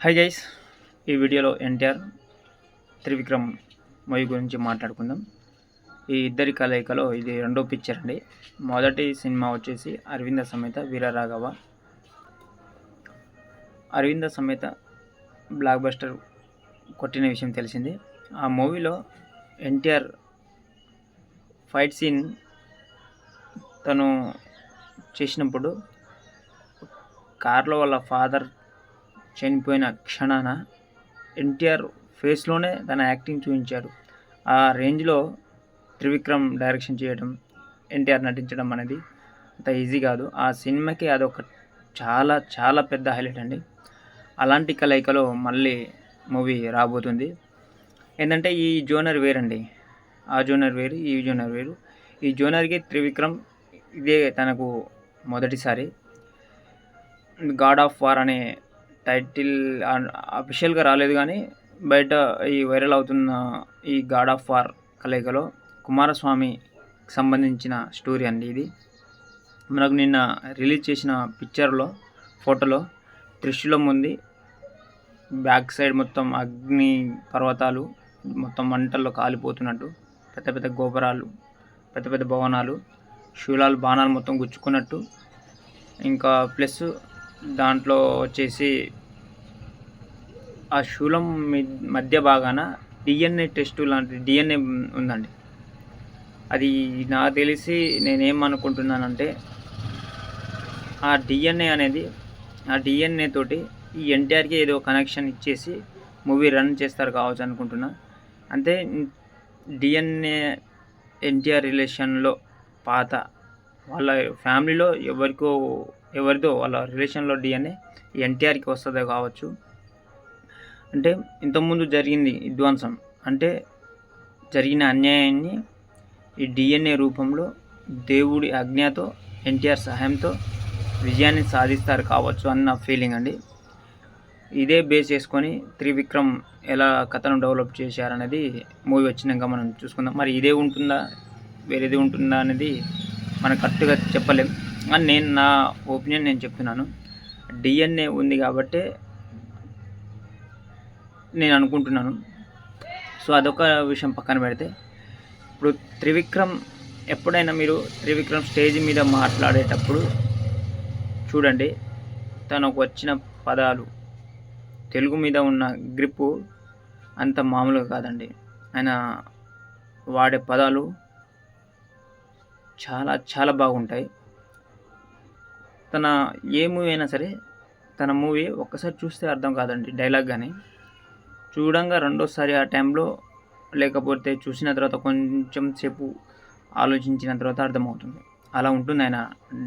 Hi guys, ఈ వీడియోలో NTR Trivikram movie గురించి మాట్లాడుకుందాం. ఈ ఇద్దరి కలయికలో ఇది రెండో పిక్చర్ అండి. మొదటి సినిమా వచ్చేసి అరవింద సమేత వీరరాఘవ. అరవింద సమేత బ్లాక్ బస్టర్ కొట్టిన విషయం తెలిసింది. ఆ మూవీలో ఎన్టీఆర్ ఫైట్ సీన్ తను చేసినప్పుడు కార్లో వాళ్ళ ఫాదర్ చనిపోయిన క్షణాన ఎన్టీఆర్ ఫేస్లోనే తన యాక్టింగ్ చూపించాడు. ఆ రేంజ్లో త్రివిక్రమ్ డైరెక్షన్ చేయడం, ఎన్టీఆర్ నటించడం అనేది అంత ఈజీ కాదు. ఆ సినిమాకి అదొక చాలా చాలా పెద్ద హైలైట్ అండి. అలాంటి కలయికలో మళ్ళీ మూవీ రాబోతుంది. ఏంటంటే ఈ జోనర్ వేరండి, ఆ జోనర్ వేరు, ఈ జోనర్ వేరు. ఈ జోనర్కి త్రివిక్రమ్ ఇదే తనకు మొదటిసారి. గాడ్ ఆఫ్ వార్ అనే టైటిల్ అఫీషియల్గా రాలేదు, కానీ బయట ఈ వైరల్ అవుతున్న ఈ గాడ్ ఆఫ్ వార్ కలయికలో కుమారస్వామికి సంబంధించిన స్టోరీ అండి ఇది. మనకు నిన్న రిలీజ్ చేసిన పిక్చర్లో ఫోటోలో త్రిశూలం ఉంది, బ్యాక్ సైడ్ మొత్తం అగ్ని పర్వతాలు, మొత్తం మంటల్లో కాలిపోతున్నట్టు, పెద్ద పెద్ద గోపురాలు, పెద్ద పెద్ద భవనాలు, శూలాలు బాణాలు మొత్తం గుచ్చుకున్నట్టు, ఇంకా ప్లస్ దాంట్లో వచ్చేసి ఆ శూలం మధ్య భాగాన డిఎన్ఏ టెస్టు లాంటి డిఎన్ఏ ఉందండి. అది నాకు తెలిసి నేనేమనుకుంటున్నానంటే ఆ డిఎన్ఏ అనేది, ఆ డిఎన్ఏ తోటి ఈ ఎన్టీఆర్కి ఏదో కనెక్షన్ ఇచ్చేసి మూవీ రన్ చేస్తారు కావచ్చు అనుకుంటున్నా. అంటే డిఎన్ఏ ఎన్టీఆర్ రిలేషన్లో పాత వాళ్ళ ఫ్యామిలీలో ఎవరిదో వాళ్ళ రిలేషన్లో డిఎన్ఏ ఎన్టీఆర్కి వస్తుందో కావచ్చు. అంటే ఇంతకుముందు జరిగింది విధ్వంసం, అంటే జరిగిన అన్యాయాన్ని ఈ డిఎన్ఏ రూపంలో దేవుడి ఆజ్ఞతో ఎన్టీఆర్ సహాయంతో విజయాన్ని సాధిస్తారు కావచ్చు అన్న ఫీలింగ్ అండి. ఇదే బేస్ చేసుకొని త్రివిక్రమ్ ఎలా కథను డెవలప్ చేశారనేది మూవీ వచ్చినాక మనం చూసుకుందాం. మరి ఇదే ఉంటుందా వేరేది ఉంటుందా అనేది మనం కరెక్ట్గా చెప్పలేం, అని నా ఒపీనియన్ నేను చెప్తున్నాను. డిఎన్ఏ ఉంది కాబట్టే నేను అనుకుంటున్నాను. సో అదొక విషయం పక్కన పెడితే, ఇప్పుడు త్రివిక్రమ్ ఎప్పుడైనా మీరు త్రివిక్రమ్ స్టేజ్ మీద మాట్లాడేటప్పుడు చూడండి, తనకు వచ్చిన పదాలు, తెలుగు మీద ఉన్న గ్రిప్పు అంత మామూలుగా కాదండి. ఆయన వాడే పదాలు చాలా చాలా బాగుంటాయి. తన ఏ మూవీ అయినా సరే, తన మూవీ ఒక్కసారి చూస్తే అర్థం కాదండి డైలాగ్, కానీ చూడంగా రెండోసారి ఆ టైంలో, లేకపోతే చూసిన తర్వాత కొంచెం సేపు ఆలోచించిన తర్వాత అర్థమవుతుంది. అలా ఉంటుంది ఆయన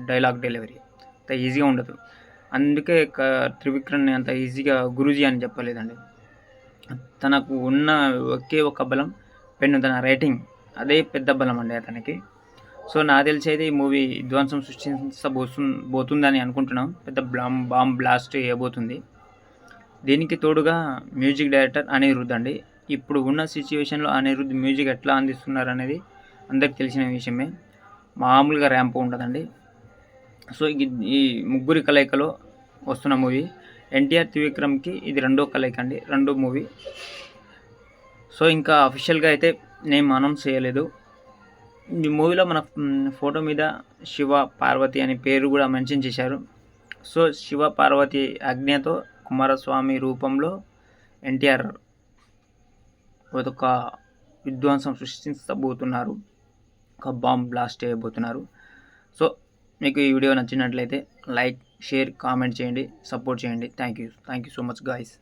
డైలాగ్ డెలివరీ, అంత ఈజీగా ఉండదు. అందుకే త్రివిక్రమ్ని అంత ఈజీగా గురూజీ అని చెప్పలేదండి. తనకు ఉన్న ఒకే ఒక బలం పెన్ను, తన రైటింగ్, అదే పెద్ద బలం అండి అతనికి. సో నాకు తెలిసేది ఈ మూవీ విధ్వంసం సృష్టించబోతుందని అనుకుంటున్నాం. పెద్ద బాంబ్ బ్లాస్ట్ చేయబోతుంది. దీనికి తోడుగా మ్యూజిక్ డైరెక్టర్ అనిరుద్ధ్ అండి. ఇప్పుడు ఉన్న సిచ్యువేషన్లో అనిరుద్ధ్ మ్యూజిక్ ఎట్లా అందిస్తున్నారు అనేది అందరికి తెలిసిన విషయమే. మామూలుగా ర్యాంప్ ఉంటుందండి. సో ఈ ముగ్గురి కలయికలో వస్తున్న మూవీ ఎన్టీఆర్ త్రివిక్రమ్కి ఇది రెండో కలయిక అండి, రెండో మూవీ. సో ఇంకా అఫీషియల్గా అయితే నేను అనౌన్స్ చేయలేదు. ఈ మూవీలో మన ఫోటో మీద శివ పార్వతి అనే పేరు కూడా మెన్షన్ చేశారు. సో శివ పార్వతి ఆజ్ఞతో కుమారస్వామి రూపంలో ఎన్టీఆర్ ఒక విధ్వంసం సృష్టించబోతున్నారు, ఒక బాంబ్ బ్లాస్ట్ చేయబోతున్నారు. సో మీకు ఈ వీడియో నచ్చినట్లయితే లైక్, షేర్, కామెంట్ చేయండి, సపోర్ట్ చేయండి. Thank you so much guys.